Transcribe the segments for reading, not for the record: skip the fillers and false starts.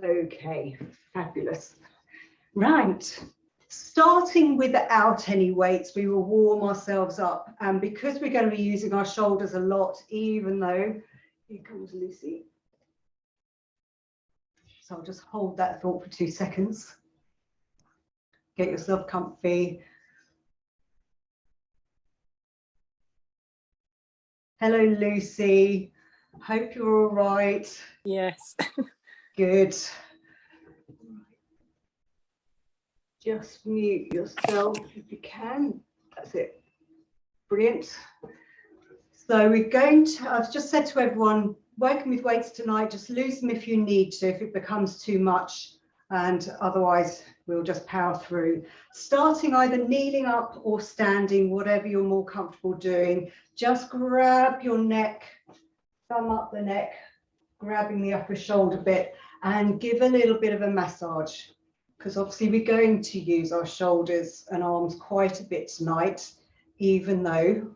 Okay, fabulous. Right, starting without any weights, we will warm ourselves up. And because we're going to be using our shoulders a lot, even though, here comes Lucy. So I'll just hold that thought for 2 seconds. Get yourself comfy. Hello, Lucy. Hope you're all right. Yes. Good. Just mute yourself if you can. That's it. Brilliant. So we're going to, I've just said to everyone, working with weights tonight, just lose them if you need to, if it becomes too much, and otherwise we'll just power through. Starting either kneeling up or standing, whatever you're more comfortable doing. Just grab your neck, thumb up the neck, grabbing the upper shoulder bit, and give a little bit of a massage, because obviously we're going to use our shoulders and arms quite a bit tonight, even though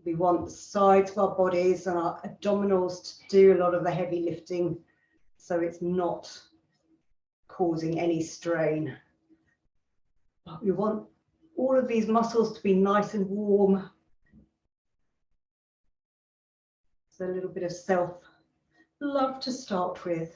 we want the sides of our bodies and our abdominals to do a lot of the heavy lifting, so it's not causing any strain. But we want all of these muscles to be nice and warm. So a little bit of self-love to start with.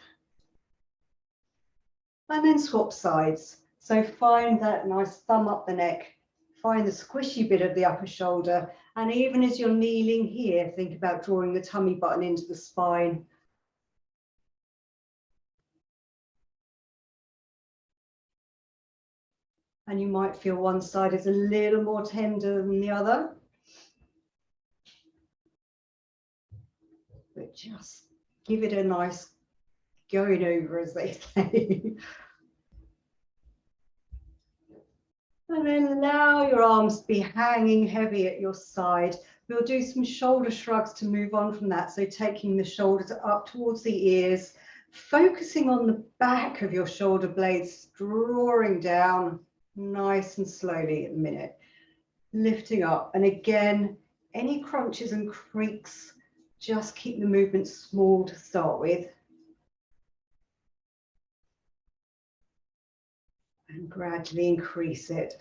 And then swap sides. So find that nice thumb up the neck, find the squishy bit of the upper shoulder, and even as you're kneeling here, think about drawing the tummy button into the spine. And you might feel one side is a little more tender than the other. But just give it a nice going over, as they say. And then allow your arms to be hanging heavy at your side. We'll do some shoulder shrugs to move on from that. So taking the shoulders up towards the ears, focusing on the back of your shoulder blades, drawing down nice and slowly at the minute, lifting up. And again, any crunches and creaks, just keep the movement small to start with. And gradually increase it.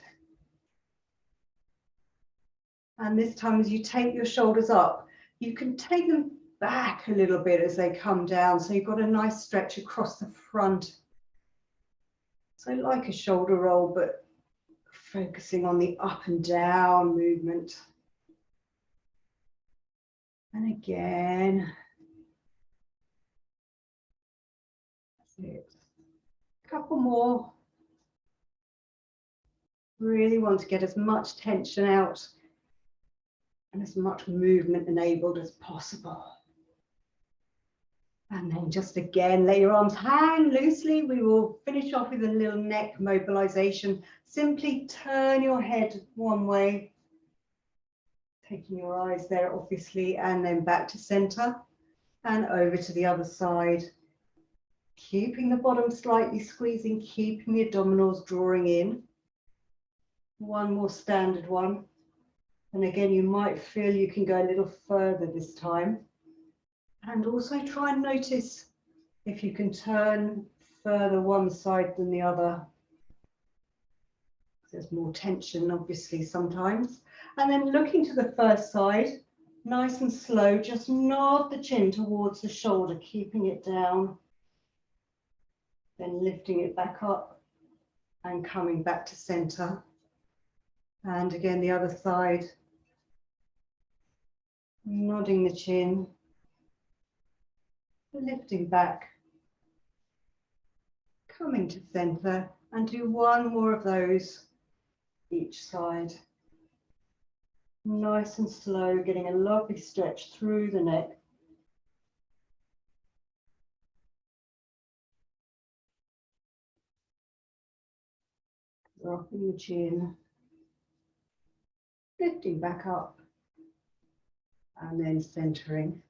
And this time, as you take your shoulders up, you can take them back a little bit as they come down. So you've got a nice stretch across the front. So like a shoulder roll, but focusing on the up and down movement. And again. That's it. A couple more. Really want to get as much tension out and as much movement enabled as possible. And then just again, let your arms hang loosely. We will finish off with a little neck mobilization. Simply turn your head one way, taking your eyes there, obviously, and then back to center and over to the other side. Keeping the bottom slightly squeezing, keeping the abdominals drawing in. One more standard one. And again, you might feel you can go a little further this time. And also try and notice if you can turn further one side than the other. There's more tension, obviously, sometimes. And then looking to the first side, nice and slow, just nod the chin towards the shoulder, keeping it down. Then lifting it back up and coming back to center. And again, the other side, nodding the chin, lifting back, coming to center, and do one more of those each side. Nice and slow, getting a lovely stretch through the neck. Dropping the chin. Lifting back up and then centering.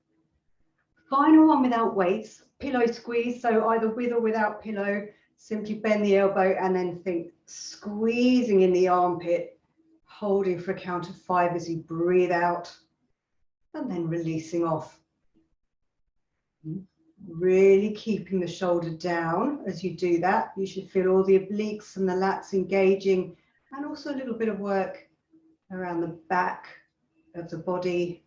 Final one without weights, pillow squeeze. So either with or without pillow, simply bend the elbow and then think squeezing in the armpit, holding for a count of 5 as you breathe out and then releasing off. Really keeping the shoulder down as you do that. You should feel all the obliques and the lats engaging, and also a little bit of work around the back of the body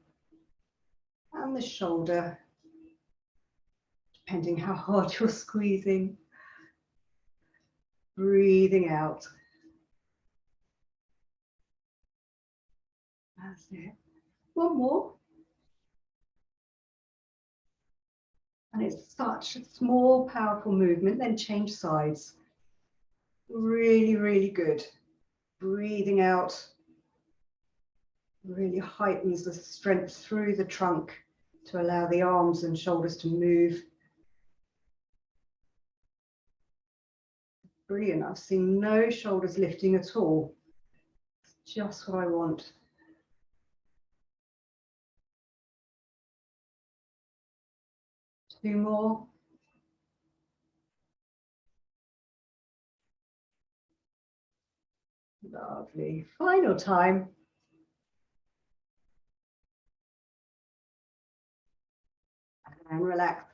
and the shoulder, depending how hard you're squeezing. Breathing out. That's it. One more. And it's such a small, powerful movement. Then change sides. Really, really good. Breathing out really heightens the strength through the trunk to allow the arms and shoulders to move. Brilliant. I've seen no shoulders lifting at all. It's just what I want. Two more. Lovely. Final time. And relax.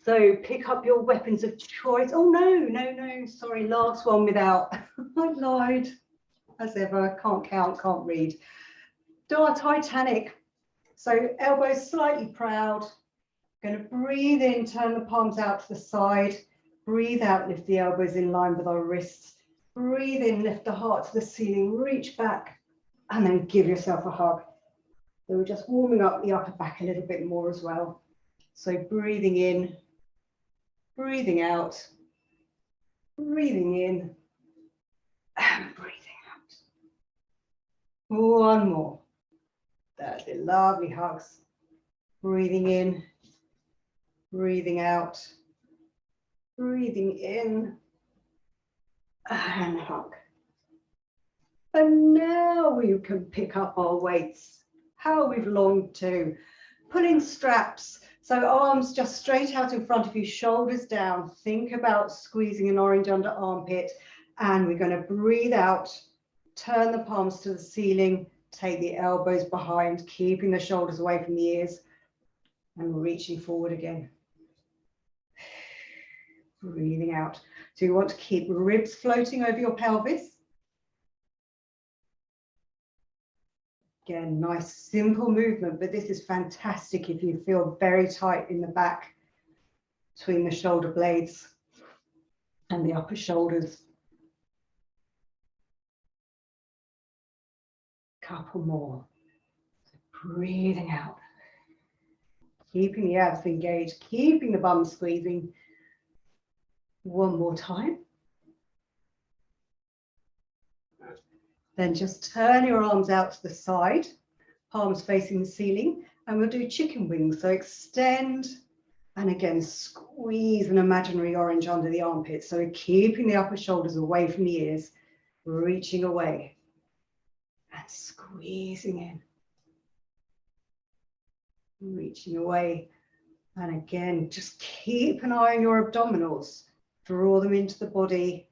So pick up your weapons of choice. Oh, no, sorry, last one without. I lied. As ever, can't count, can't read. Do our Titanic. So elbows slightly proud. Going to breathe in, turn the palms out to the side. Breathe out, lift the elbows in line with our wrists. Breathe in, lift the heart to the ceiling, reach back, and then give yourself a hug. So we're just warming up the upper back a little bit more as well. So breathing in, breathing out, breathing in, and breathing out. One more. That's it, lovely hugs. Breathing in, breathing out, breathing in, and hug. And now we can pick up our weights, how we've longed to. Pulling straps, so arms just straight out in front of you, shoulders down. Think about squeezing an orange under armpit, and we're going to breathe out, turn the palms to the ceiling, take the elbows behind, keeping the shoulders away from the ears, and reaching forward again. Breathing out. So you want to keep ribs floating over your pelvis. Again, nice simple movement, but this is fantastic if you feel very tight in the back between the shoulder blades and the upper shoulders. Couple more. So breathing out. Keeping the abs engaged, keeping the bum squeezing. One more time. Then just turn your arms out to the side, palms facing the ceiling, and we'll do chicken wings. So extend, and again, squeeze an imaginary orange under the armpits. So we're keeping the upper shoulders away from the ears, reaching away, and squeezing in. Reaching away, and again, just keep an eye on your abdominals. Draw them into the body.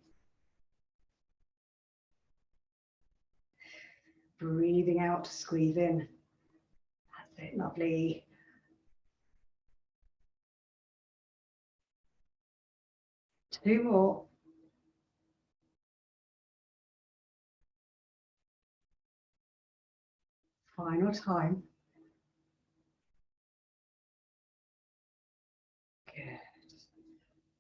Breathing out to squeeze in. That's it, lovely. Two more. Final time. Good.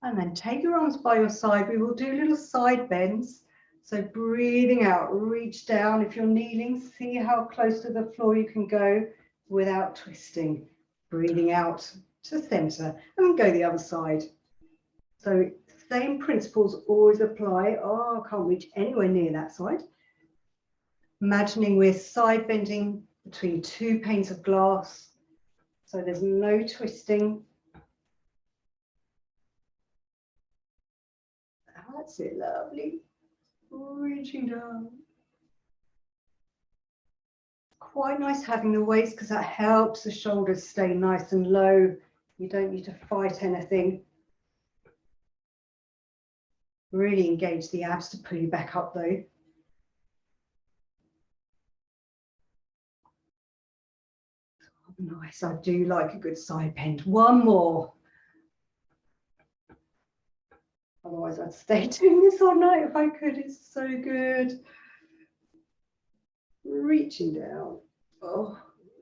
And then take your arms by your side. We will do little side bends. So breathing out, reach down. If you're kneeling, see how close to the floor you can go without twisting. Breathing out to center, and go the other side. So same principles always apply. Oh, I can't reach anywhere near that side. Imagining we're side bending between two panes of glass. So there's no twisting. That's it, lovely. Reaching down. Quite nice having the weights because that helps the shoulders stay nice and low. You don't need to fight anything. Really engage the abs to pull you back up though. Nice, I do like a good side bend. One more. Otherwise, I'd stay doing this all night if I could. It's so good. Reaching down. Oh,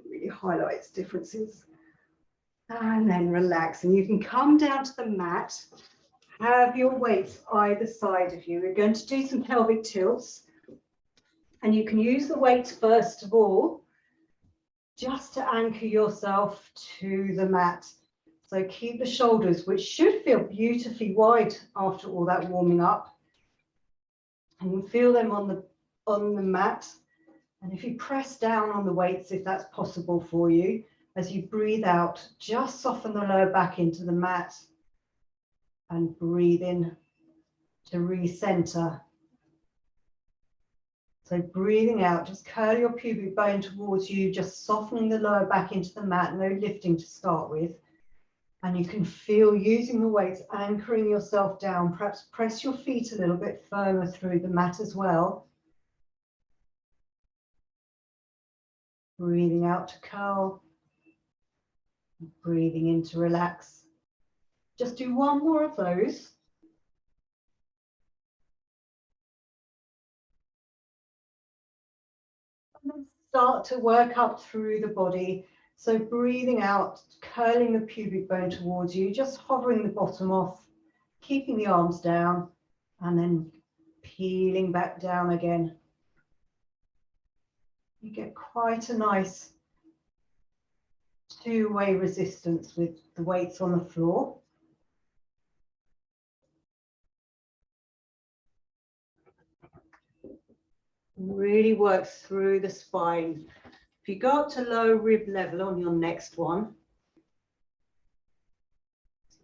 really highlights differences. And then relax. And you can come down to the mat. Have your weights either side of you. We're going to do some pelvic tilts. And you can use the weights first of all, just to anchor yourself to the mat. So keep the shoulders, which should feel beautifully wide after all that warming up. And you feel them on the mat. And if you press down on the weights, if that's possible for you, as you breathe out, just soften the lower back into the mat and breathe in to recenter. So breathing out, just curl your pubic bone towards you, just softening the lower back into the mat, no lifting to start with. And you can feel using the weights, anchoring yourself down, perhaps press your feet a little bit firmer through the mat as well. Breathing out to curl, breathing in to relax. Just do one more of those. And then start to work up through the body. So breathing out, curling the pubic bone towards you, just hovering the bottom off, keeping the arms down, and then peeling back down again. You get quite a nice two-way resistance with the weights on the floor. Really works through the spine. If you go up to low rib level on your next one,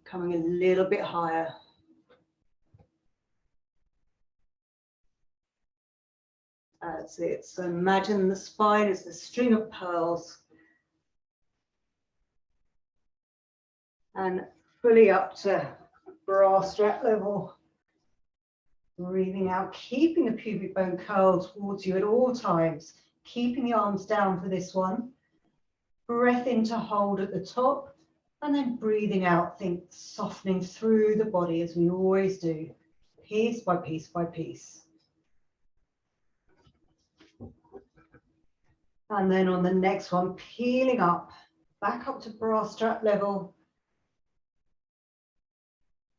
coming a little bit higher. That's it. So imagine the spine as a string of pearls. And fully up to bra strap level. Breathing out, keeping the pubic bone curled towards you at all times. Keeping the arms down for this one. Breath in to hold at the top. And then breathing out, think softening through the body as we always do. Piece by piece by piece. And then on the next one, peeling up, back up to bra strap level.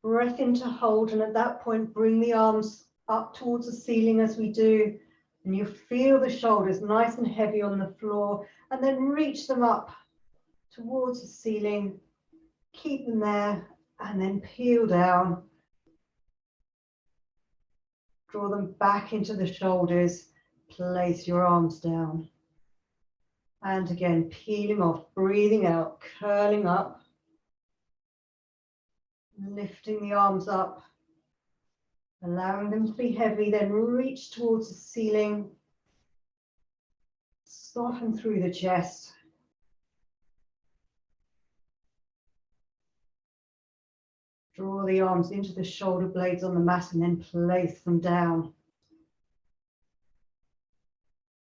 Breath in to hold, and at that point, bring the arms up towards the ceiling as we do. And you feel the shoulders nice and heavy on the floor, and then reach them up towards the ceiling. Keep them there, and then peel down. Draw them back into the shoulders. Place your arms down. And again, peeling off, breathing out, curling up. Lifting the arms up, allowing them to be heavy, then reach towards the ceiling. Soften through the chest. Draw the arms into the shoulder blades on the mat and then place them down.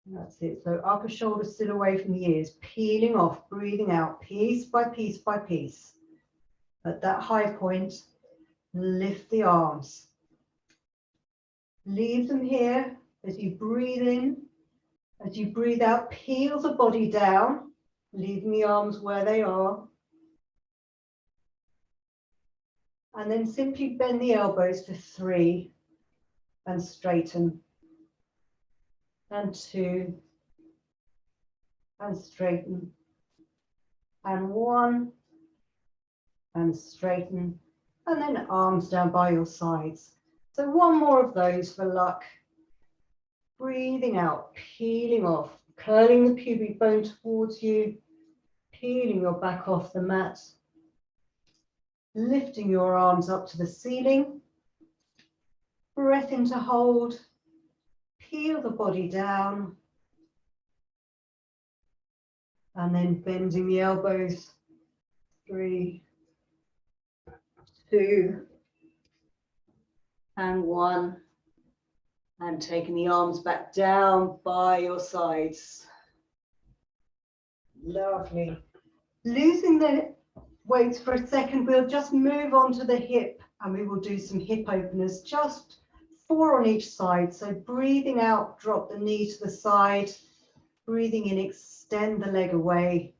That's it. So upper shoulder still away from the ears, peeling off, breathing out, piece by piece by piece. At that high point, lift the arms. Leave them here as you breathe in. As you breathe out, peel the body down, leaving the arms where they are. And then simply bend the elbows for 3 and straighten. And 2 and straighten. And 1 and straighten. And then arms down by your sides. So one more of those for luck. Breathing out, peeling off, curling the pubic bone towards you, peeling your back off the mat, lifting your arms up to the ceiling, breath in to hold, peel the body down, and then bending the elbows, 3, 2, and 1. And taking the arms back down by your sides. Lovely. Losing the weights for a second. We'll just move on to the hip and we will do some hip openers, just 4 on each side. So breathing out, drop the knee to the side. Breathing in, extend the leg away.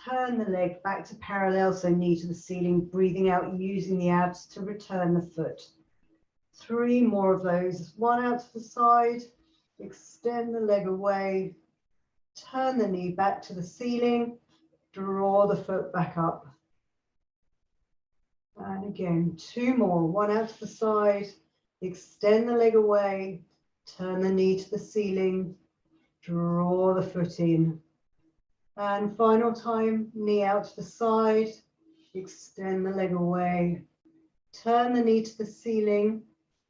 Turn the leg back to parallel, so knee to the ceiling. Breathing out, using the abs to return the foot. 3 more of those. 1 out to the side. Extend the leg away. Turn the knee back to the ceiling. Draw the foot back up. And again, 2 more. 1 out to the side. Extend the leg away. Turn the knee to the ceiling. Draw the foot in. And final time, knee out to the side. Extend the leg away. Turn the knee to the ceiling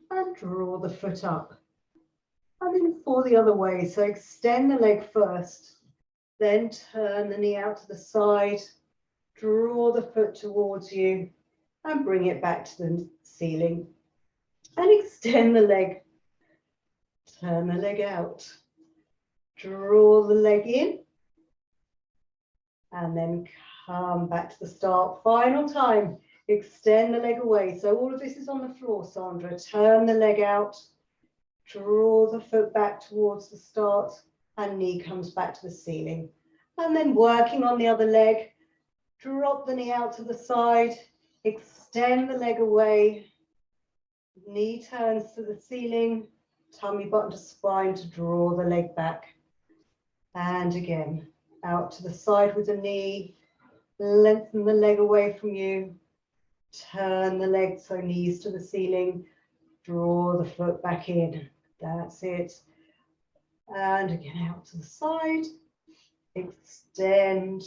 and draw the foot up. And then fall the other way. So extend the leg first. Then turn the knee out to the side. Draw the foot towards you and bring it back to the ceiling. And extend the leg. Turn the leg out. Draw the leg in. And then come back to the start. Final time. Extend the leg away. So all of this is on the floor, Sandra. Turn the leg out. Draw the foot back towards the start. And knee comes back to the ceiling. And then working on the other leg. Drop the knee out to the side. Extend the leg away. Knee turns to the ceiling. Tummy button to spine to draw the leg back. And again, out to the side with the knee. Lengthen the leg away from you. Turn the leg so knees to the ceiling. Draw the foot back in. That's it. And again, out to the side. Extend.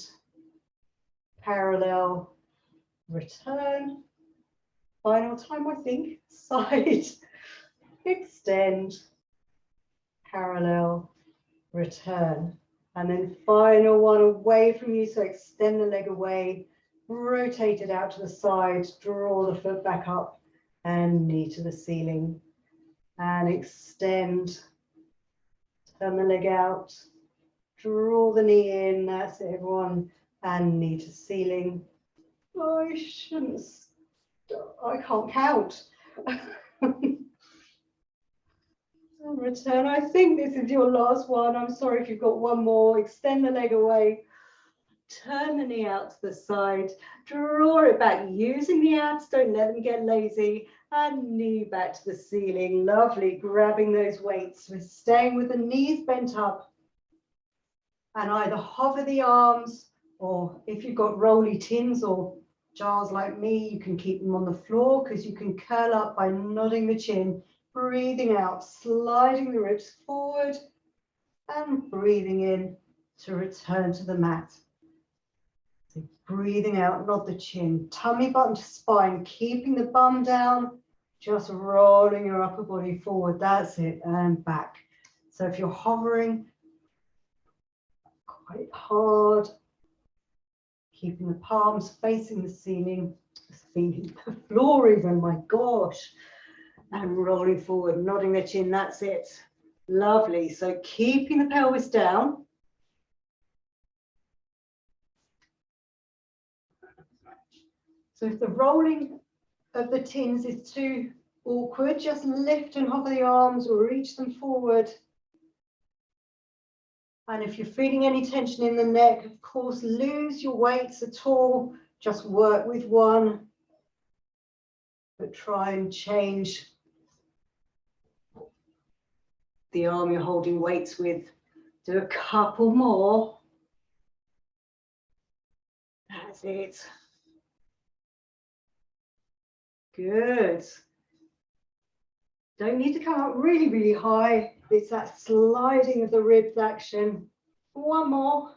Parallel. Return. Final time, I think. Side. Extend. Parallel. Return. And then final one away from you. So extend the leg away. Rotate it out to the side. Draw the foot back up. And knee to the ceiling. And extend. Turn the leg out. Draw the knee in. That's it, everyone. And knee to ceiling. I shouldn't. I can't count. Return. I think this is your last one. I'm sorry if you've got one more. Extend the leg away. Turn the knee out to the side. Draw it back using the abs. Don't let them get lazy. And knee back to the ceiling. Lovely. Grabbing those weights. We're staying with the knees bent up. And either hover the arms, or if you've got rolly tins or jars like me, you can keep them on the floor because you can curl up by nodding the chin. Breathing out, sliding the ribs forward and breathing in to return to the mat. So breathing out, nod the chin, tummy button to spine, keeping the bum down, just rolling your upper body forward. That's it, and back. So if you're hovering quite hard, keeping the palms facing the ceiling, feeling the floor even, my gosh. And rolling forward, nodding the chin, that's it. Lovely. So keeping the pelvis down. So if the rolling of the tins is too awkward, just lift and hover the arms or reach them forward. And if you're feeling any tension in the neck, of course, lose your weights at all. Just work with one, but try and change the arm you're holding weights with. Do a couple more. That's it. Good. Don't need to come up really, really high. It's that sliding of the ribs action. One more.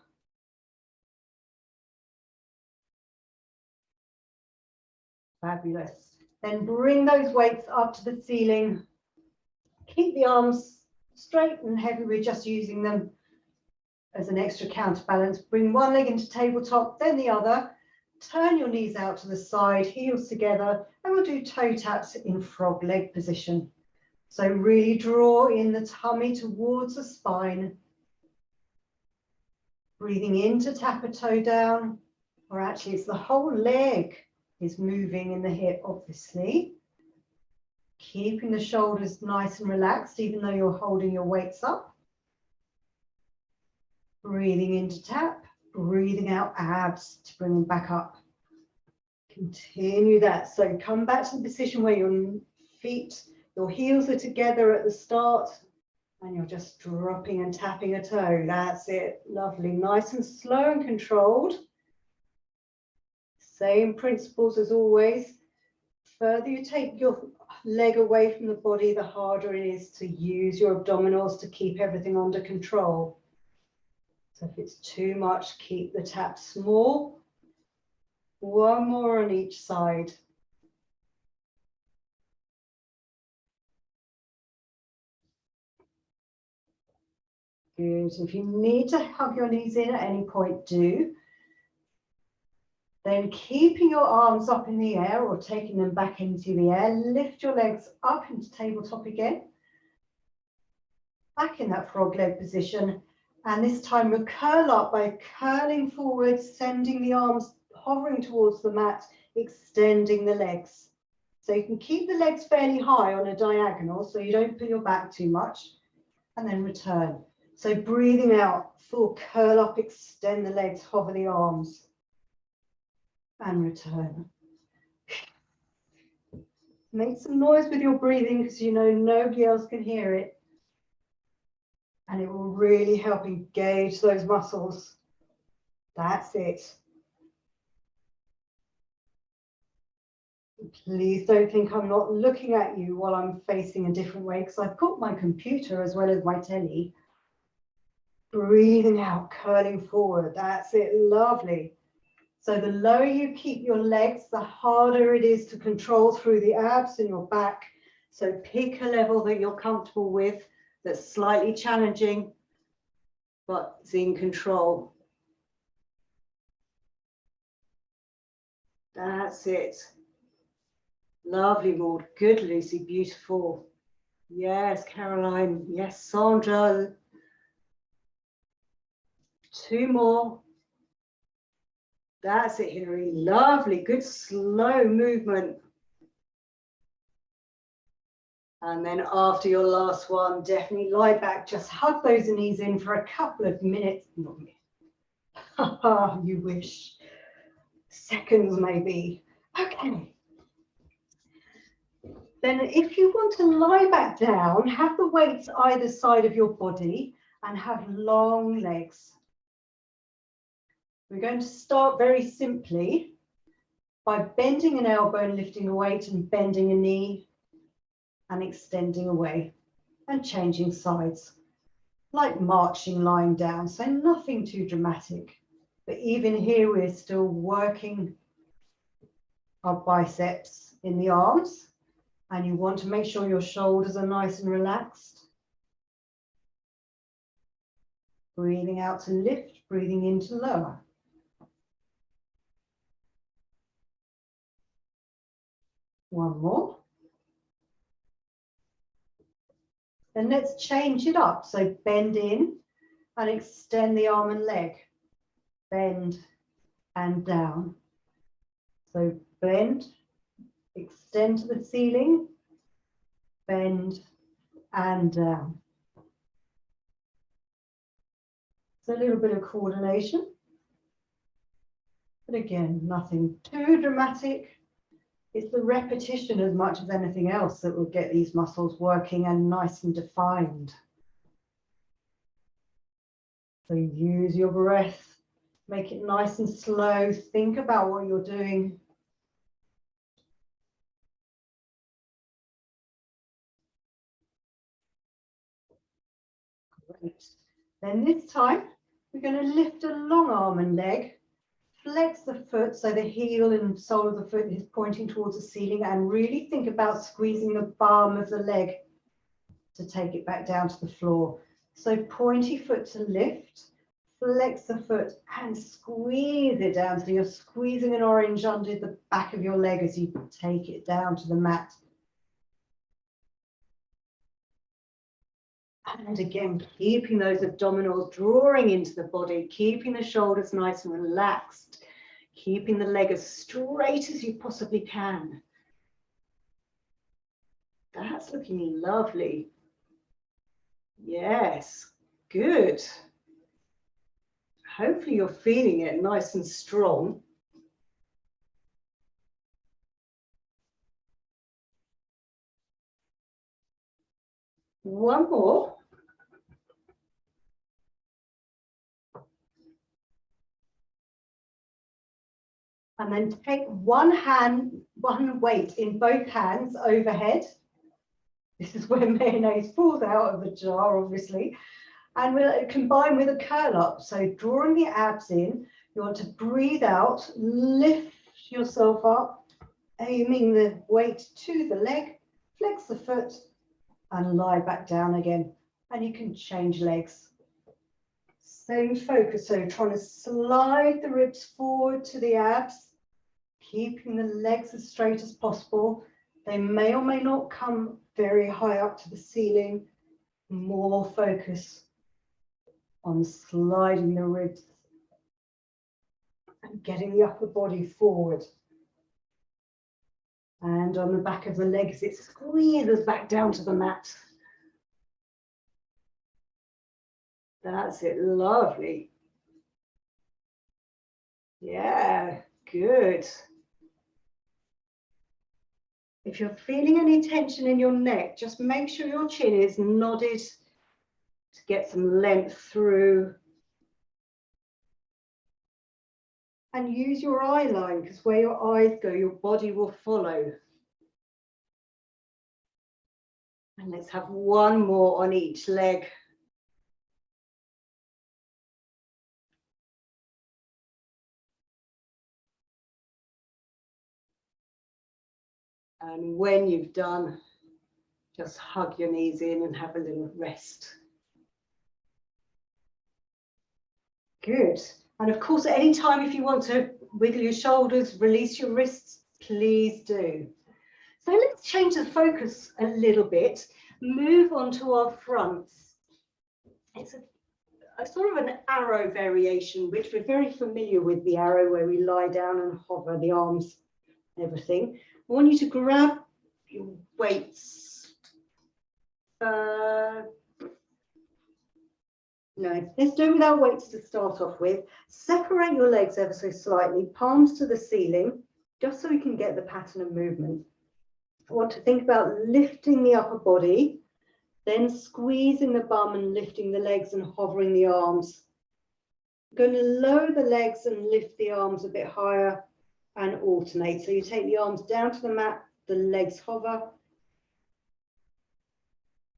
Fabulous. Then bring those weights up to the ceiling. Keep the arms straight and heavy. We're just using them as an extra counterbalance. Bring one leg into tabletop, then the other. Turn your knees out to the side, heels together, and we'll do toe taps in frog leg position. So really draw in the tummy towards the spine. Breathing in to tap a toe down. or actually it's the whole leg is moving in the hip, obviously. Keeping the shoulders nice and relaxed, even though you're holding your weights up. Breathing in to tap, breathing out abs to bring them back up. Continue that. So come back to the position where your feet, your heels are together at the start, and you're just dropping and tapping a toe. That's it. Lovely. Nice and slow and controlled. Same principles as always. Further you take your leg away from the body, the harder it is to use your abdominals to keep everything under control. So if it's too much, keep the tap small. One more on each side. Good. If you need to hug your knees in at any point, do. Then keeping your arms up in the air or taking them back into the air, lift your legs up into tabletop again. Back in that frog leg position. And this time we'll curl up by curling forward, sending the arms hovering towards the mat, extending the legs. So you can keep the legs fairly high on a diagonal so you don't pull your back too much, and then return. So breathing out, full curl up, extend the legs, hover the arms, and return. Make some noise with your breathing because you know nobody else can hear it. And it will really help engage those muscles. That's it. Please don't think I'm not looking at you while I'm facing a different way, because I've got my computer as well as my telly. Breathing out, curling forward. That's it. Lovely. So the lower you keep your legs, the harder it is to control through the abs and your back. So pick a level that you're comfortable with, that's slightly challenging, but is in control. That's it. Lovely, Maud. Good, Lucy. Beautiful. Yes, Caroline. Yes, Sandra. 2 more. That's it, Hilary. Lovely. Good slow movement. And then after your last one, definitely lie back. Just hug those knees in for a couple of minutes. Not minutes. You wish. Seconds, maybe. Okay. Then if you want to lie back down, have the weights either side of your body and have long legs. We're going to start very simply by bending an elbow and lifting a weight, and bending a knee and extending away and changing sides, like marching, lying down. So nothing too dramatic. But even here, we're still working our biceps in the arms. And you want to make sure your shoulders are nice and relaxed. Breathing out to lift, breathing in to lower. One more. Then let's change it up. So bend in and extend the arm and leg. Bend and down. So bend, extend to the ceiling, bend and down. So a little bit of coordination. But again, nothing too dramatic. It's the repetition as much as anything else that will get these muscles working and nice and defined. So use your breath, make it nice and slow. Think about what you're doing. Great. Then this time, we're going to lift a long arm and leg. Flex the foot so the heel and sole of the foot is pointing towards the ceiling, and really think about squeezing the bum of the leg to take it back down to the floor. So pointy foot to lift, flex the foot and squeeze it down. So you're squeezing an orange under the back of your leg as you take it down to the mat. And again, keeping those abdominals drawing into the body, keeping the shoulders nice and relaxed, keeping the leg as straight as you possibly can. That's looking lovely. Yes, good. Hopefully you're feeling it nice and strong. One more. And then take one weight in both hands overhead. This is where mayonnaise falls out of the jar, obviously. And we'll combine with a curl up. So drawing the abs in, you want to breathe out, lift yourself up, aiming the weight to the leg, flex the foot, and lie back down again. And you can change legs. Same focus, so trying to slide the ribs forward to the abs, keeping the legs as straight as possible. They may or may not come very high up to the ceiling. More focus on sliding the ribs and getting the upper body forward. And on the back of the legs, it squeezes back down to the mat. That's it, lovely. Yeah, good. If you're feeling any tension in your neck, just make sure your chin is nodded to get some length through. And use your eye line, because where your eyes go, your body will follow. And let's have one more on each leg. And when you've done, just hug your knees in and have a little rest. Good. And of course, at any time, if you want to wiggle your shoulders, release your wrists, please do. So let's change the focus a little bit, move on to our fronts. It's a sort of an arrow variation, which we're very familiar with, the arrow where we lie down and hover the arms, everything. I want you to grab your weights. No, let's do it without weights to start off with. Separate your legs ever so slightly, palms to the ceiling, just so we can get the pattern of movement. I want to think about lifting the upper body, then squeezing the bum and lifting the legs and hovering the arms. I'm going to lower the legs and lift the arms a bit higher and alternate. So you take the arms down to the mat, the legs hover,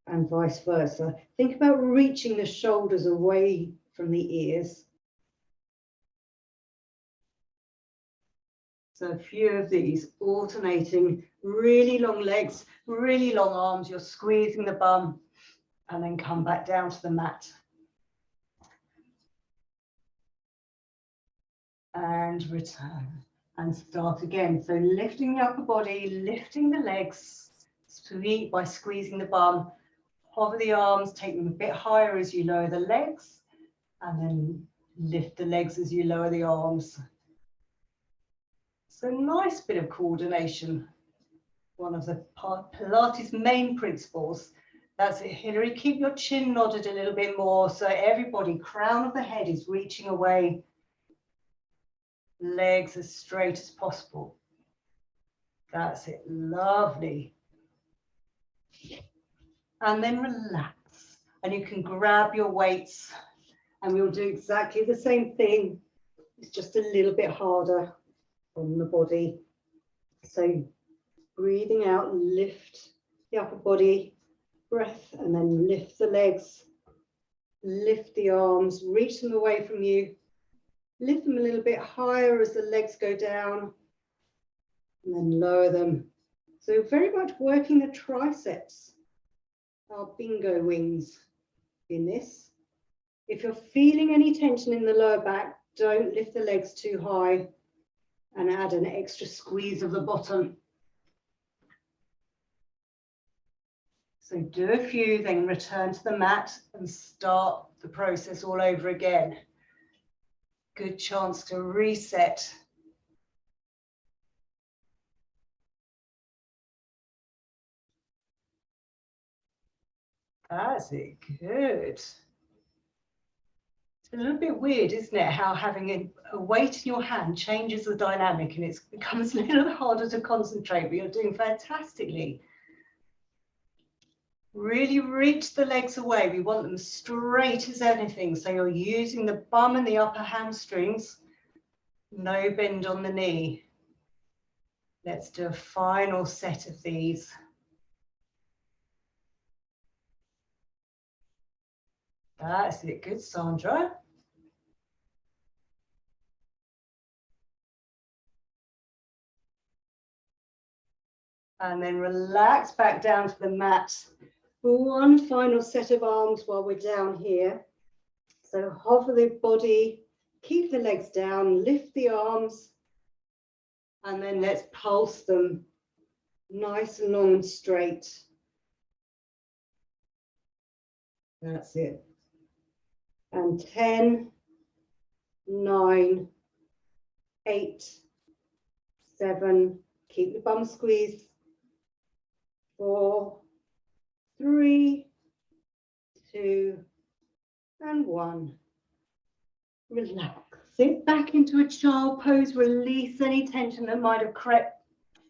and vice versa. Think about reaching the shoulders away from the ears. So a few of these, alternating really long legs, really long arms. You're squeezing the bum and then come back down to the mat. And return and start again. So lifting the upper body, lifting the legs by squeezing the bum. Hover the arms, take them a bit higher as you lower the legs, and then lift the legs as you lower the arms. So nice bit of coordination. One of the Pilates main principles. That's it, Hilary. Keep your chin nodded a little bit more so everybody, crown of the head is reaching away. Legs as straight as possible. That's it, lovely. And then relax, and you can grab your weights, and we'll do exactly the same thing. It's just a little bit harder on the body. So breathing out, lift the upper body, breath, and then lift the legs, lift the arms, reach them away from you, lift them a little bit higher as the legs go down, and then lower them. So very much working the triceps. Our bingo wings in this. If you're feeling any tension in the lower back, don't lift the legs too high and add an extra squeeze of the bottom. So do a few, then return to the mat and start the process all over again. Good chance to reset That's it, good. It's a little bit weird, isn't it, how having a weight in your hand changes the dynamic and it becomes a little harder to concentrate, but you're doing fantastically. Really reach the legs away. We want them straight as anything. So you're using the bum and the upper hamstrings. No bend on the knee. Let's do a final set of these. That's it. Good, Sandra. And then relax back down to the mat. One final set of arms while we're down here. So hover the body, keep the legs down, lift the arms, and then let's pulse them nice and long and straight. That's it. And 10, 9, 8, 7, keep the bum squeezed. 4, 3, 2, and 1. Relax. Sit back into a child pose. Release any tension that might have crept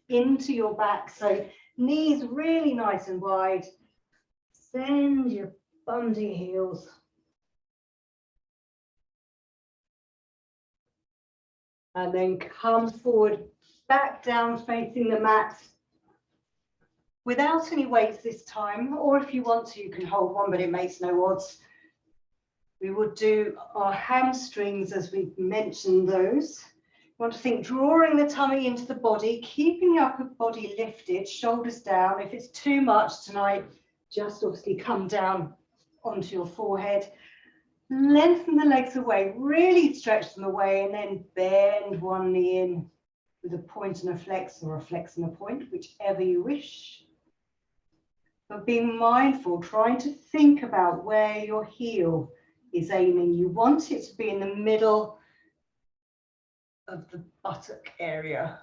into your back. So knees really nice and wide. Send your bum to your heels. And then come forward, back down facing the mat. Without any weights this time, or if you want to, you can hold one, but it makes no odds. We will do our hamstrings as we've mentioned those. You want to think drawing the tummy into the body, keeping the upper body lifted, shoulders down. If it's too much tonight, just obviously come down onto your forehead. Lengthen the legs away, really stretch them away, and then bend one knee in with a point and a flex, or a flex and a point, whichever you wish. But being mindful, trying to think about where your heel is aiming. You want it to be in the middle of the buttock area.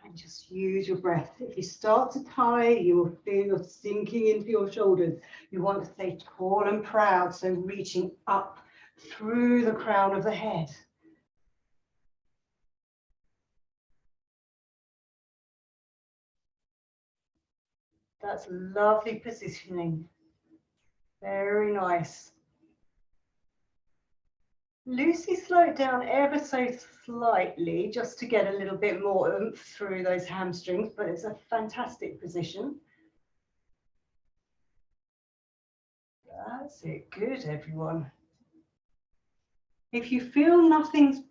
And just use your breath. If you start to tire, you will feel you're sinking into your shoulders. You want to stay tall and proud, so reaching up through the crown of the head. That's lovely positioning. Very nice. Lucy, slow it down ever so slightly just to get a little bit more oomph through those hamstrings, but it's a fantastic position. That's it. Good, everyone. If you feel nothing's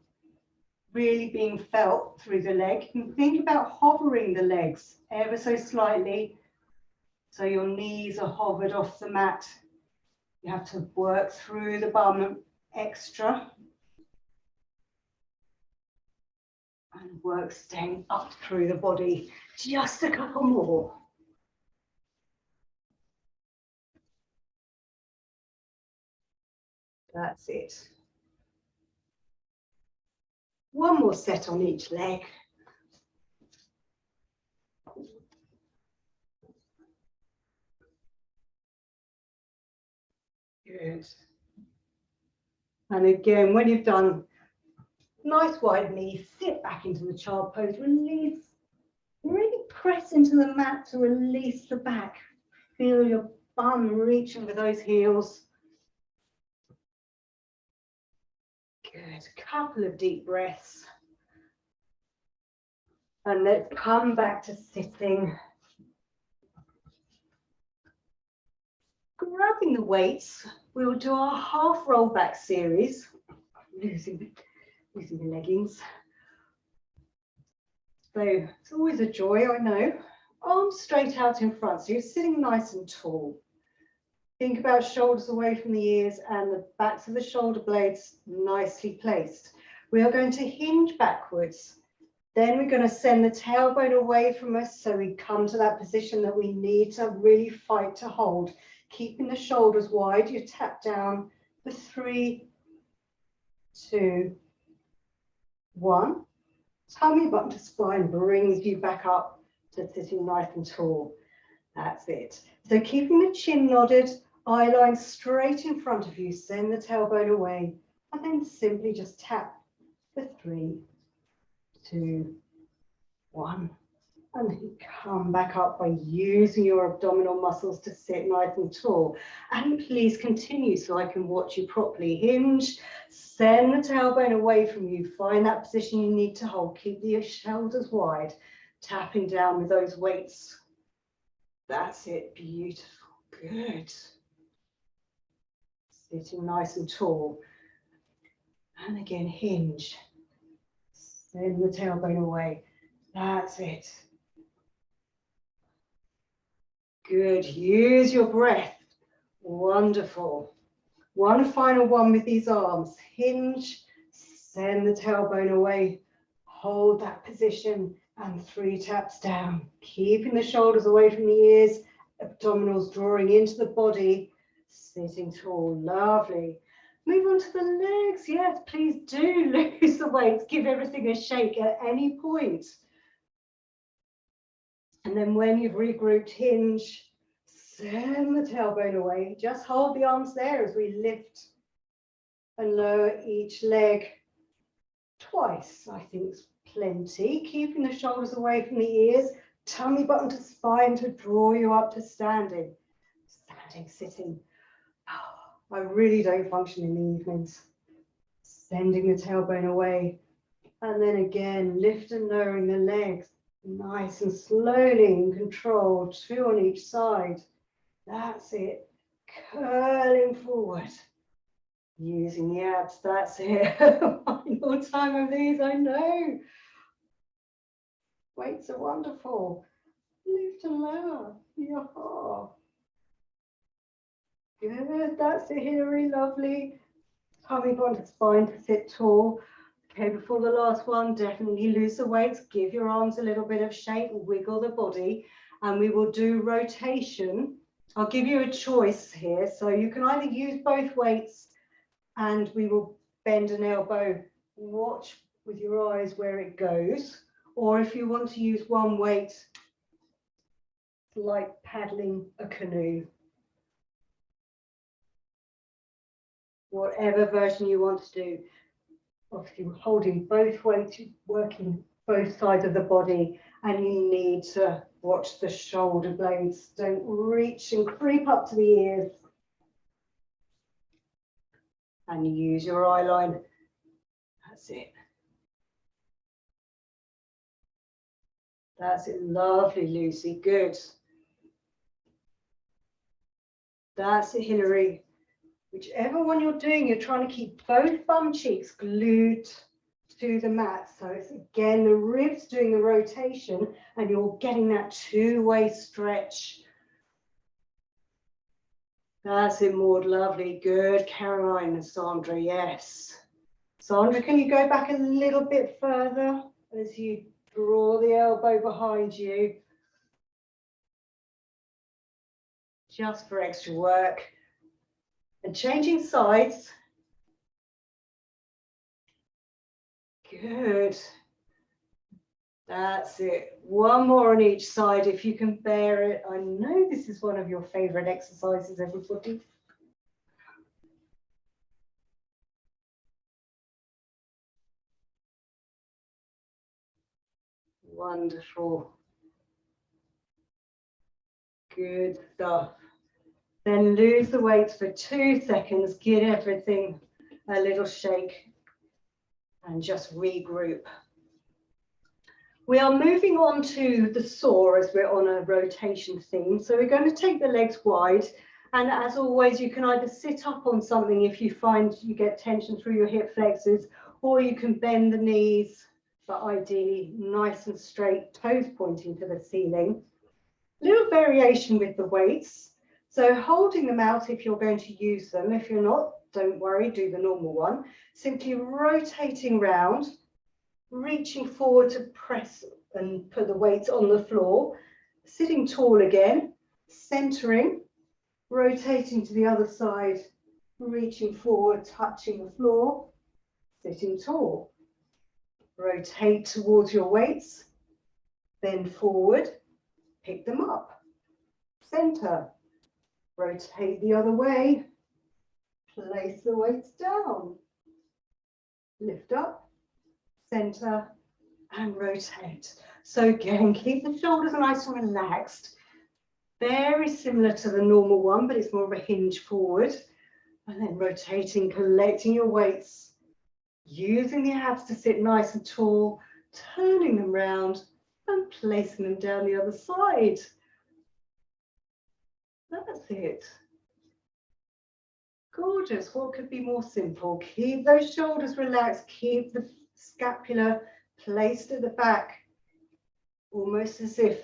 really being felt through the leg, you can think about hovering the legs ever so slightly so your knees are hovered off the mat. You have to work through the bum extra and work staying up through the body. Just a couple more. That's it. One more set on each leg. Good. And again, when you've done nice wide knees, sit back into the child pose, release, really press into the mat to release the back. Feel your bum reaching for those heels. Good, couple of deep breaths. And let's come back to sitting. Grabbing the weights, we will do our half roll back series. Losing the leggings. So it's always a joy, I know. Arms straight out in front, so you're sitting nice and tall. Think about shoulders away from the ears and the backs of the shoulder blades nicely placed. We are going to hinge backwards. Then we're going to send the tailbone away from us so we come to that position that we need to really fight to hold. Keeping the shoulders wide, you tap down for 3, 2, 1. Tummy button to spine brings you back up to sitting nice and tall. That's it. So keeping the chin nodded, eye line straight in front of you, send the tailbone away, and then simply just tap for 3, 2, 1. And then come back up by using your abdominal muscles to sit nice and tall. And please continue so I can watch you properly. Hinge, send the tailbone away from you. Find that position you need to hold. Keep the shoulders wide, tapping down with those weights. That's it, beautiful, good. Sitting nice and tall. And again, hinge. Send the tailbone away. That's it. Good, use your breath. Wonderful. One final one with these arms. Hinge, send the tailbone away. Hold that position and 3 taps down. Keeping the shoulders away from the ears, abdominals drawing into the body. Sitting tall, lovely. Move on to the legs. Yes, please do lose the weights. Give everything a shake at any point. And then when you've regrouped, hinge, send the tailbone away. Just hold the arms there as we lift and lower each leg twice. I think it's plenty. Keeping the shoulders away from the ears, tummy button to spine to draw you up to standing. Standing, sitting. I really don't function in the evenings. Sending the tailbone away. And then again, lift and lowering the legs. Nice and slowly in control, 2 on each side. That's it. Curling forward. Using the abs, that's it. Final time of these, I know. Weights are wonderful. Lift and lower. Yeah. Good, that's it, Hilary, lovely. Tummy button to spine to sit tall. Okay, before the last one, definitely lose the weights. Give your arms a little bit of shake, wiggle the body, and we will do rotation. I'll give you a choice here. So you can either use both weights and we will bend an elbow, watch with your eyes where it goes. Or if you want to use one weight, like paddling a canoe. Whatever version you want to do. Obviously, we're holding both weights, working both sides of the body, and you need to watch the shoulder blades. Don't reach and creep up to the ears. And use your eye line. That's it. That's it. Lovely, Lucy. Good. That's it, Hilary. Whichever one you're doing, you're trying to keep both bum cheeks glued to the mat. So it's again the ribs doing the rotation and you're getting that two-way stretch. That's it, Maud, lovely. Good, Caroline and Sandra, yes. Sandra, can you go back a little bit further as you draw the elbow behind you? Just for extra work. And changing sides. Good. That's it. One more on each side if you can bear it. I know this is one of your favorite exercises, everybody. Wonderful. Good stuff. Then lose the weights for 2 seconds. Give everything a little shake and just regroup. We are moving on to the saw as we're on a rotation theme. So we're going to take the legs wide. And as always, you can either sit up on something if you find you get tension through your hip flexors, or you can bend the knees, but ideally nice and straight, toes pointing to the ceiling. Little variation with the weights. So holding them out if you're going to use them. If you're not, don't worry, do the normal one. Simply rotating round, reaching forward to press and put the weights on the floor, sitting tall again, centering, rotating to the other side, reaching forward, touching the floor, sitting tall. Rotate towards your weights, bend forward, pick them up. center. Rotate the other way. Place the weights down. Lift up, center, and rotate. So again, keep the shoulders nice and relaxed. Very similar to the normal one, but it's more of a hinge forward. And then rotating, collecting your weights, using the abs to sit nice and tall, turning them round and placing them down the other side. That's it. Gorgeous. What could be more simple? Keep those shoulders relaxed. Keep the scapula placed at the back, almost as if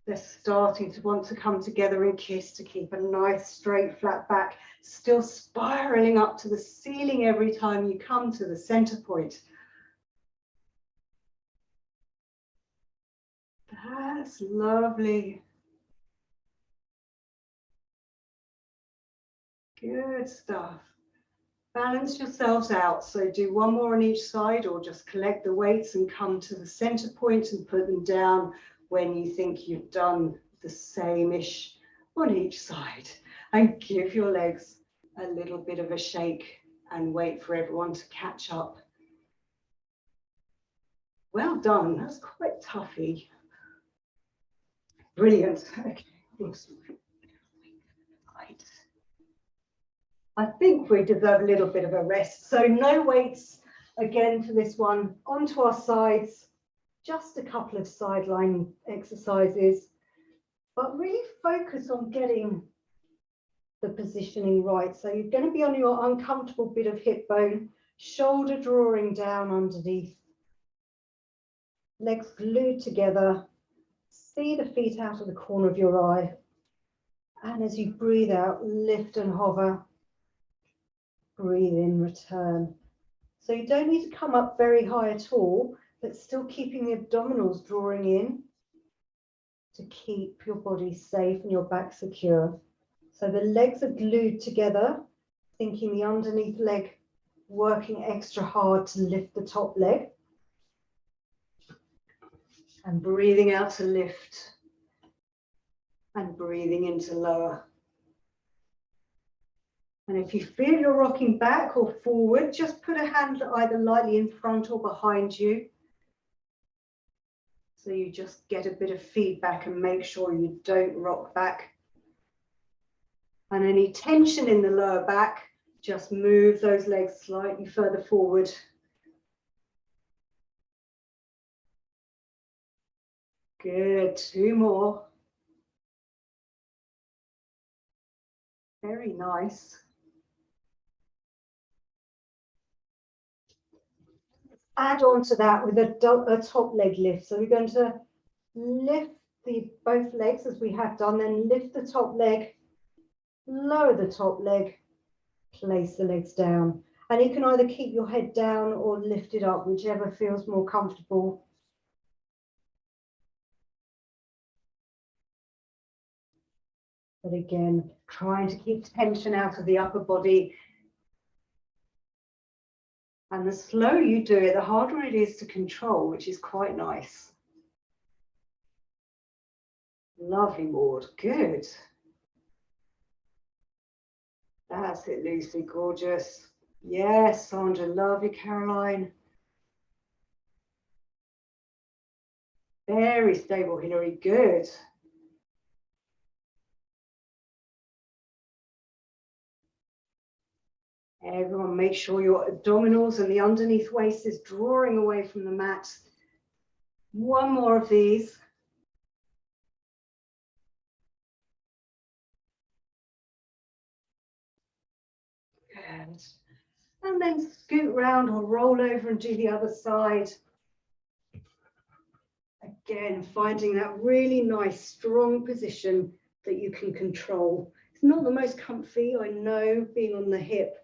they're starting to want to come together and kiss, to keep a nice straight flat back, still spiraling up to the ceiling every time you come to the center point. That's lovely. Good stuff. Balance yourselves out. So do one more on each side, or just collect the weights and come to the center point and put them down when you think you've done the same-ish on each side. And give your legs a little bit of a shake and wait for everyone to catch up. Well done. That's quite toughy. Brilliant. Okay. Right. I think we deserve a little bit of a rest. So no weights again for this one. Onto our sides, just a couple of sideline exercises, but really focus on getting the positioning right. So you're going to be on your uncomfortable bit of hip bone, shoulder drawing down underneath, legs glued together. See the feet out of the corner of your eye. And as you breathe out, lift and hover. Breathe in, return. So you don't need to come up very high at all, but still keeping the abdominals drawing in to keep your body safe and your back secure. So the legs are glued together, thinking the underneath leg working extra hard to lift the top leg. And breathing out to lift. And breathing in to lower. And if you feel you're rocking back or forward, just put a hand either lightly in front or behind you. So you just get a bit of feedback and make sure you don't rock back. And any tension in the lower back, just move those legs slightly further forward. Good, 2 more. Very nice. Add on to that with a top leg lift. So we're going to lift both legs as we have done, then lift the top leg, lower the top leg, place the legs down. And you can either keep your head down or lift it up, whichever feels more comfortable. But again, trying to keep tension out of the upper body. And the slower you do it, the harder it is to control, which is quite nice. Lovely, Maud. Good. That's it, Lucy. Gorgeous. Yes, Sandra. Lovely, Caroline. Very stable, Hilary. Good. Everyone, make sure your abdominals and the underneath waist is drawing away from the mat. One more of these. Good. And then scoot round or roll over and do the other side. Again, finding that really nice, strong position that you can control. It's not the most comfy, I know, being on the hip.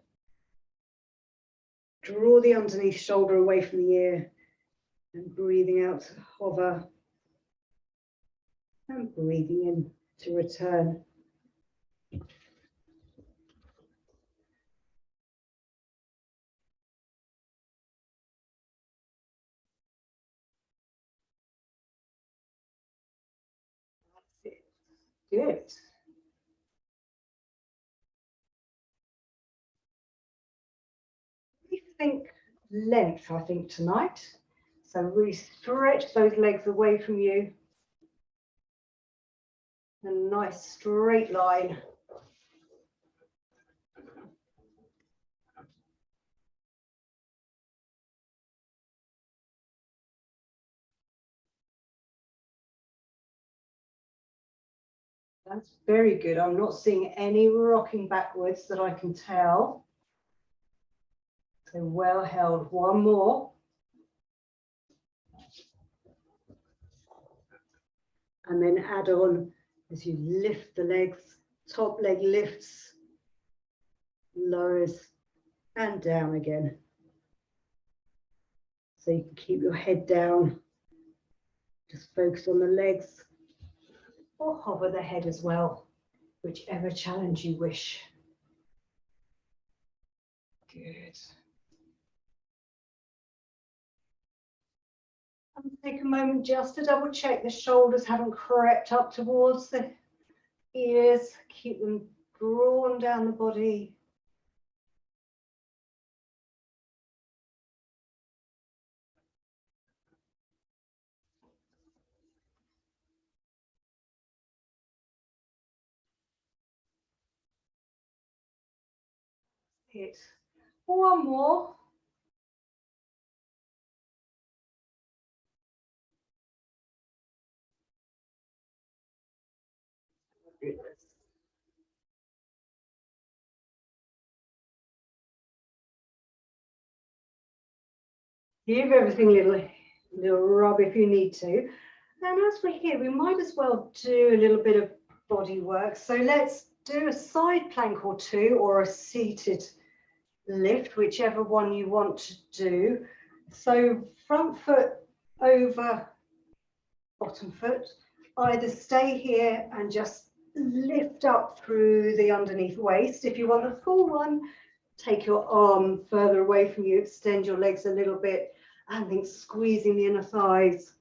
Draw the underneath shoulder away from the ear and breathing out to hover and breathing in to return. That's it. Good. Rethink length, I think, tonight. So really stretch those legs away from you. A nice straight line. That's very good. I'm not seeing any rocking backwards that I can tell. So well held. One more. And then add on as you lift the legs, top leg lifts, lowers, and down again. So you can keep your head down. Just focus on the legs or hover the head as well, whichever challenge you wish. Good. And take a moment just to double check the shoulders haven't crept up towards the ears. Keep them drawn down the body. It. One more. Give everything a little rub if you need to. And as we're here, we might as well do a little bit of body work. So let's do a side plank or two, or a seated lift, whichever one you want to do. So front foot over bottom foot. Either stay here and just lift up through the underneath waist. If you want the full one, take your arm further away from you, extend your legs a little bit, and then squeezing the inner thighs,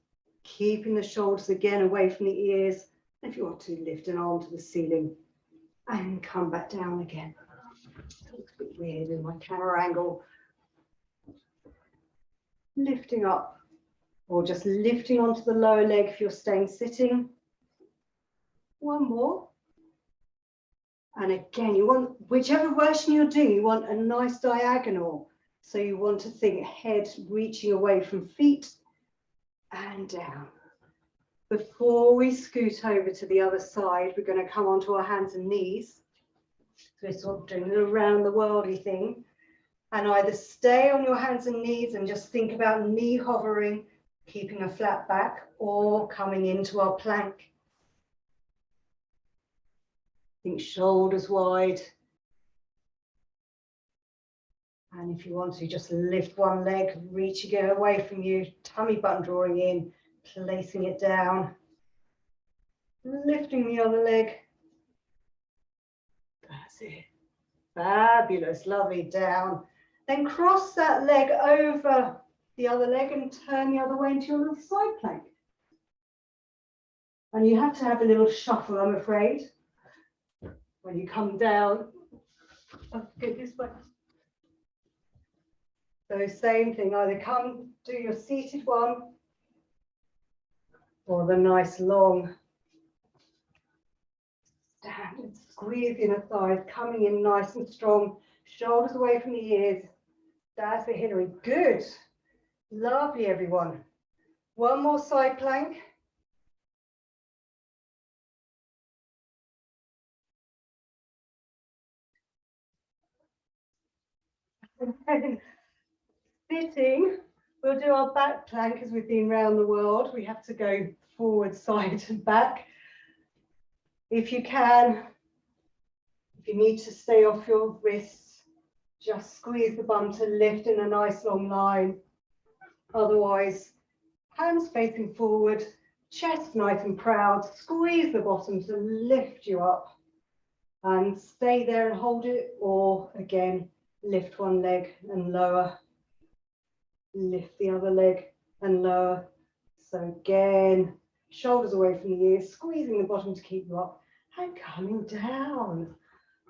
keeping the shoulders again away from the ears. If you want to, lift an arm to the ceiling and come back down again. It looks a bit weird in my camera angle. Lifting up, or just lifting onto the lower leg if you're staying sitting. One more. And again, you want, whichever version you're doing, you want a nice diagonal. So you want to think head reaching away from feet and down. Before we scoot over to the other side, we're going to come onto our hands and knees. So we're sort of doing an around the worldy thing. And either stay on your hands and knees and just think about knee hovering, keeping a flat back, or coming into our plank. Think shoulders wide. And if you want to, just lift one leg, reaching it away from you, tummy button drawing in, placing it down, lifting the other leg. That's it. Fabulous, lovely, down. Then cross that leg over the other leg and turn the other way into your little side plank. And you have to have a little shuffle, I'm afraid, when you come down. Oh, go this way. So same thing, either come do your seated one or the nice long stand and squeeze the inner thighs, coming in nice and strong, shoulders away from the ears. That's it, Hilary. Good. Lovely, everyone. One more side plank. And then sitting, we'll do our back plank as we've been around the world. We have to go forward, side and back. If you can, if you need to stay off your wrists, just squeeze the bum to lift in a nice long line. Otherwise, hands facing forward, chest nice and proud, squeeze the bottom to lift you up and stay there and hold it, or again, lift one leg and lower, lift the other leg and lower. So again, shoulders away from the ears, squeezing the bottom to keep you up. and coming down.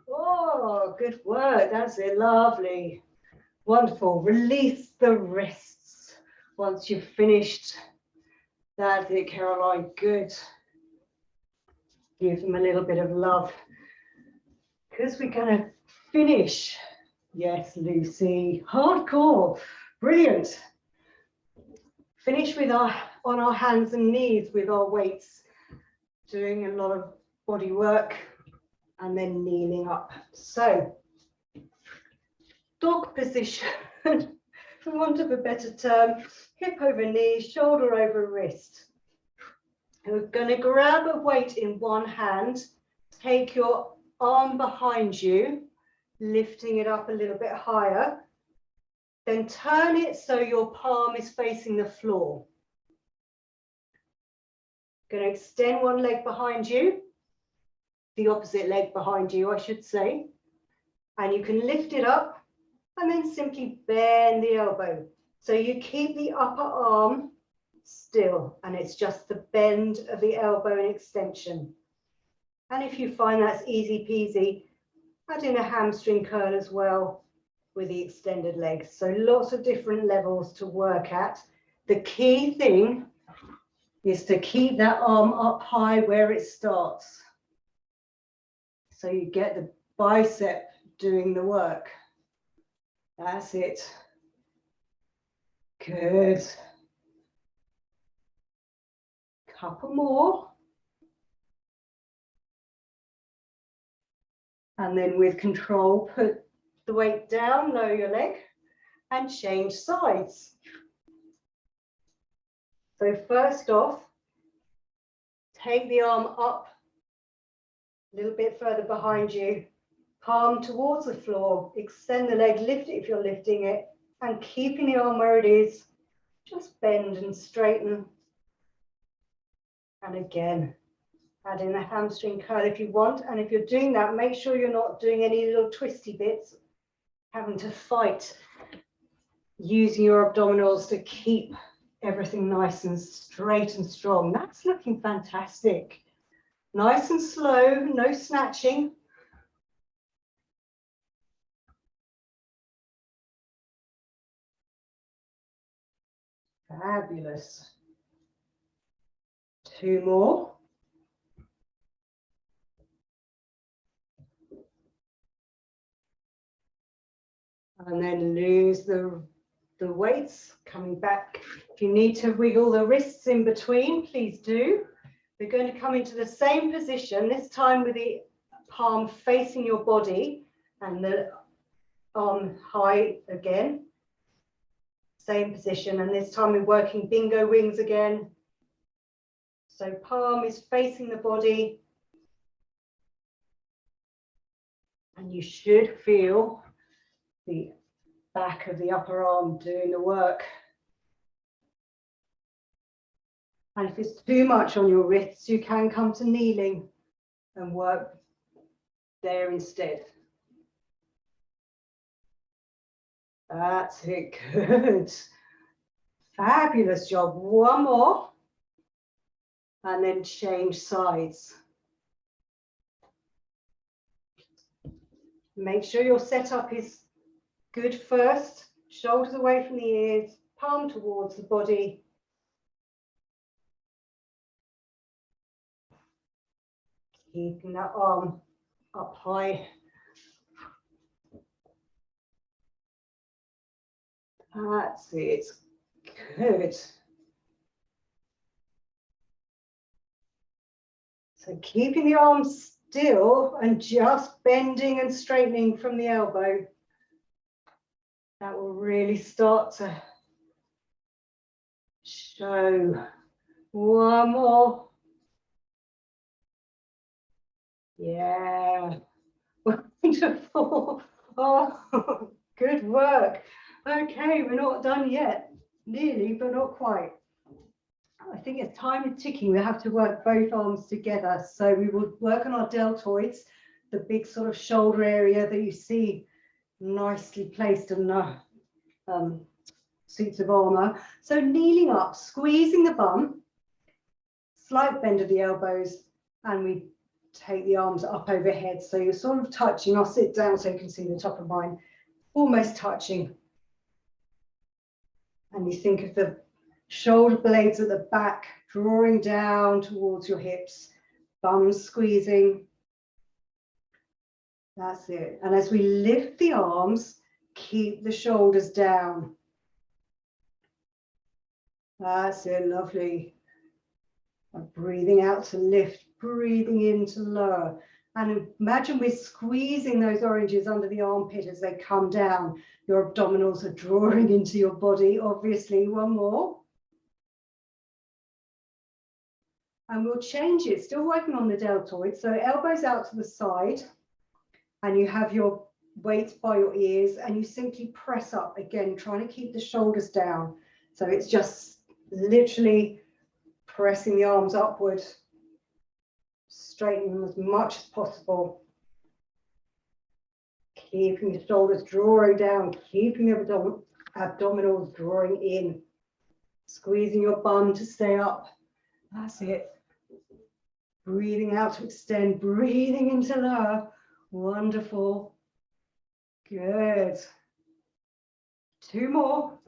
Oh, good work. That's it. Lovely. Wonderful. Release the wrists once you've finished. That's it, Caroline. Good. Give them a little bit of love because we're going to finish. Yes, Lucy. Hardcore. Brilliant. Finish with on our hands and knees with our weights, doing a lot of body work and then kneeling up. So, dog position, for want of a better term, hip over knee, shoulder over wrist. And we're going to grab a weight in one hand, take your arm behind you, lifting it up a little bit higher, then turn it so your palm is facing the floor. Going to extend one leg behind you, the opposite leg behind you, I should say, and you can lift it up and then simply bend the elbow. So you keep the upper arm still, and it's just the bend of the elbow and extension. And if you find that's easy peasy, add in a hamstring curl as well with the extended legs. So lots of different levels to work at. The key thing is to keep that arm up high where it starts. So you get the bicep doing the work. That's it. Good. Couple more. And then with control, put the weight down, lower your leg, and change sides. So first off, take the arm up a little bit further behind you, palm towards the floor, extend the leg, lift it if you're lifting it, and keeping the arm where it is, just bend and straighten. And again, add in a hamstring curl if you want. And if you're doing that, make sure you're not doing any little twisty bits, having to fight, using your abdominals to keep everything nice and straight and strong. That's looking fantastic. Nice and slow, no snatching. Fabulous. Two more. And then lose the weights, coming back. If you need to wiggle the wrists in between, please do. We're going to come into the same position, this time with the palm facing your body and the arm high again. Same position, and this time we're working bingo wings again. So palm is facing the body, and you should feel the back of the upper arm doing the work. And if it's too much on your wrists, you can come to kneeling and work there instead. That's it, good. Fabulous job. One more. And then change sides. Make sure your setup is good first. Shoulders away from the ears, palm towards the body. Keeping that arm up high. That's it. Good. So keeping the arm still and just bending and straightening from the elbow. That will really start to show. One more. Yeah. Wonderful. Oh, good work. Okay, we're not done yet. Nearly, but not quite. I think as time is ticking, we have to work both arms together. So we will work on our deltoids, the big sort of shoulder area that you see nicely placed in the suits of armor. So kneeling up, squeezing the bum, slight bend of the elbows, and we take the arms up overhead. So you're sort of touching. I'll sit down so you can see the top of mine, almost touching. And you think of the shoulder blades at the back, drawing down towards your hips, bum squeezing. That's it. And as we lift the arms, keep the shoulders down. That's it, lovely. And breathing out to lift, breathing in to lower. And imagine we're squeezing those oranges under the armpit as they come down. Your abdominals are drawing into your body, obviously. One more. And we'll change it, still working on the deltoid. So elbows out to the side, and you have your weights by your ears, and you simply press up, again, trying to keep the shoulders down. So it's just literally pressing the arms upward, straightening them as much as possible. Keeping the shoulders drawing down, keeping the abdominals drawing in, squeezing your bum to stay up. That's it. Breathing out to extend, breathing into lower. Wonderful. Good. 2 more.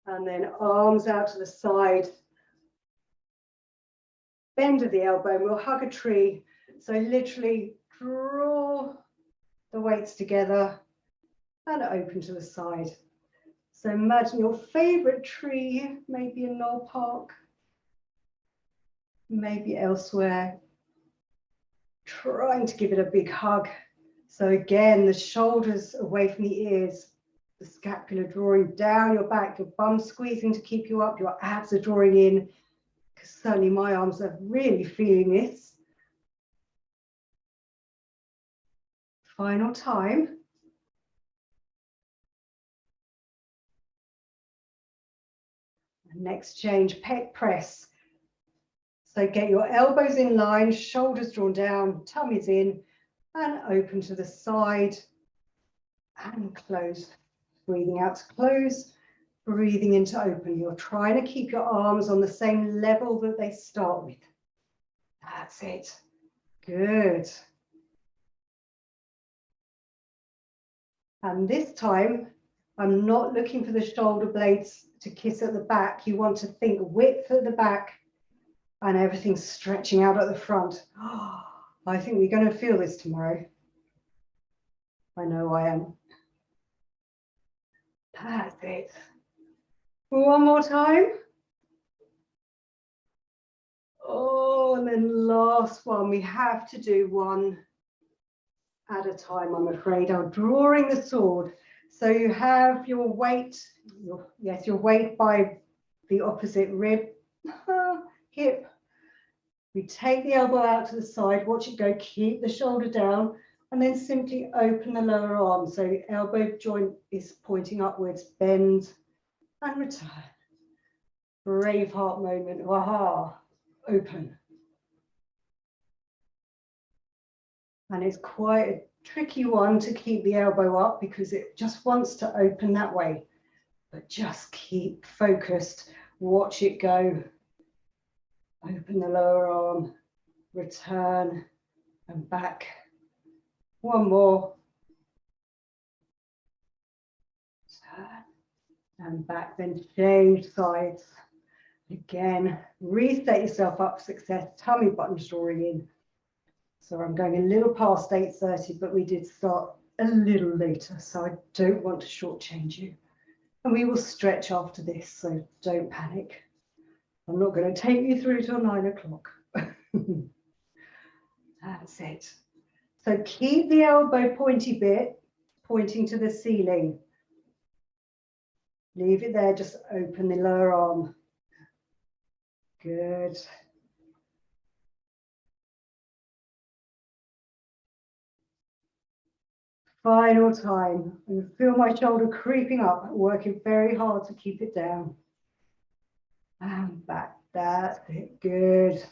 And then arms out to the side. Bend of the elbow, and we'll hug a tree. So literally draw the weights together and open to the side. So imagine your favorite tree, maybe in Knoll Park, maybe elsewhere. Trying to give it a big hug. So again, the shoulders away from the ears, the scapula drawing down your back, your bum squeezing to keep you up, your abs are drawing in, because certainly my arms are really feeling this. Final time. Next change, pec press. So get your elbows in line, shoulders drawn down, tummies in, and open to the side and close. Breathing out to close, breathing in to open. You're trying to keep your arms on the same level that they start with. That's it. Good. And this time, I'm not looking for the shoulder blades to kiss at the back. You want to think width at the back and everything stretching out at the front. Oh, I think we're going to feel this tomorrow. I know I am. That's it. One more time. Oh, and then last one. We have to do one at a time, I'm afraid. I'm drawing the sword. So you have your weight, your weight by the opposite rib, hip. We take the elbow out to the side, watch it go, keep the shoulder down, and then simply open the lower arm. So the elbow joint is pointing upwards, bend and return. Braveheart moment, aha, open. And it's quite a tricky one to keep the elbow up because it just wants to open that way. But just keep focused, watch it go. Open the lower arm, return and back. One more. Turn and back, then change sides. Again, reset yourself up for success, tummy buttons drawing in. So I'm going a little past 8:30, but we did start a little later, so I don't want to shortchange you. And we will stretch after this, so don't panic. I'm not going to take you through till 9 o'clock. That's it. So keep the elbow pointy bit pointing to the ceiling. Leave it there, just open the lower arm. Good. Final time. And feel my shoulder creeping up, working very hard to keep it down. And back, that's it, good.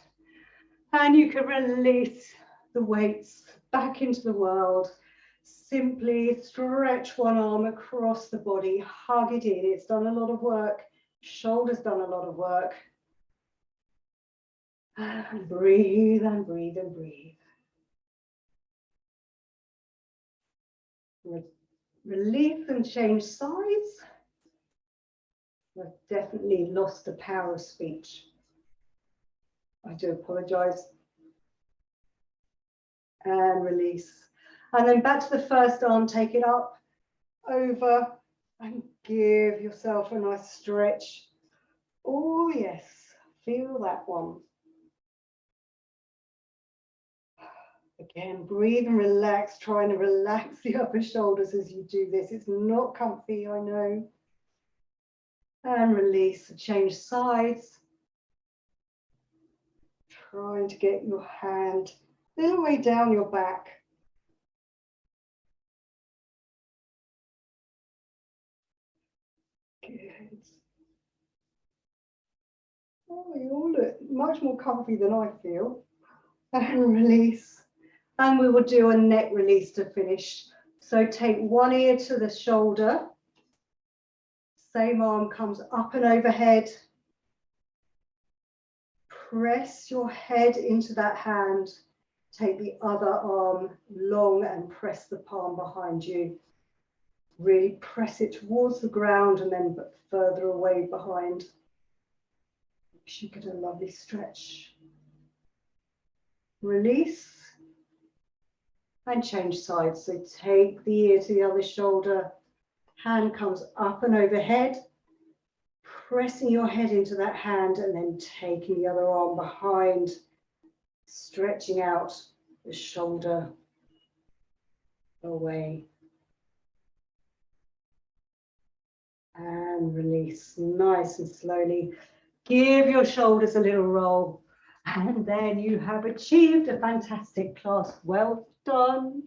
And you can release the weights back into the world. Simply stretch one arm across the body, hug it in. It's done a lot of work. Shoulders done a lot of work. And breathe and breathe and breathe. Release and change sides. I've definitely lost the power of speech. I do apologize. And release. And then back to the first arm, take it up, over, and give yourself a nice stretch. Oh yes, feel that one. Again, breathe and relax, trying to relax the upper shoulders as you do this. It's not comfy, I know. And release, change sides. Trying to get your hand a little way down your back. Good. Oh, you all look much more comfy than I feel. And release. And we will do a neck release to finish. So take one ear to the shoulder. Same arm comes up and overhead. Press your head into that hand. Take the other arm long and press the palm behind you. Really press it towards the ground and then further away behind. You should get a lovely stretch. Release. And change sides. So take the ear to the other shoulder. Hand comes up and overhead. Pressing your head into that hand and then taking the other arm behind. Stretching out the shoulder away. And release nice and slowly. Give your shoulders a little roll. And then you have achieved a fantastic class. Well done.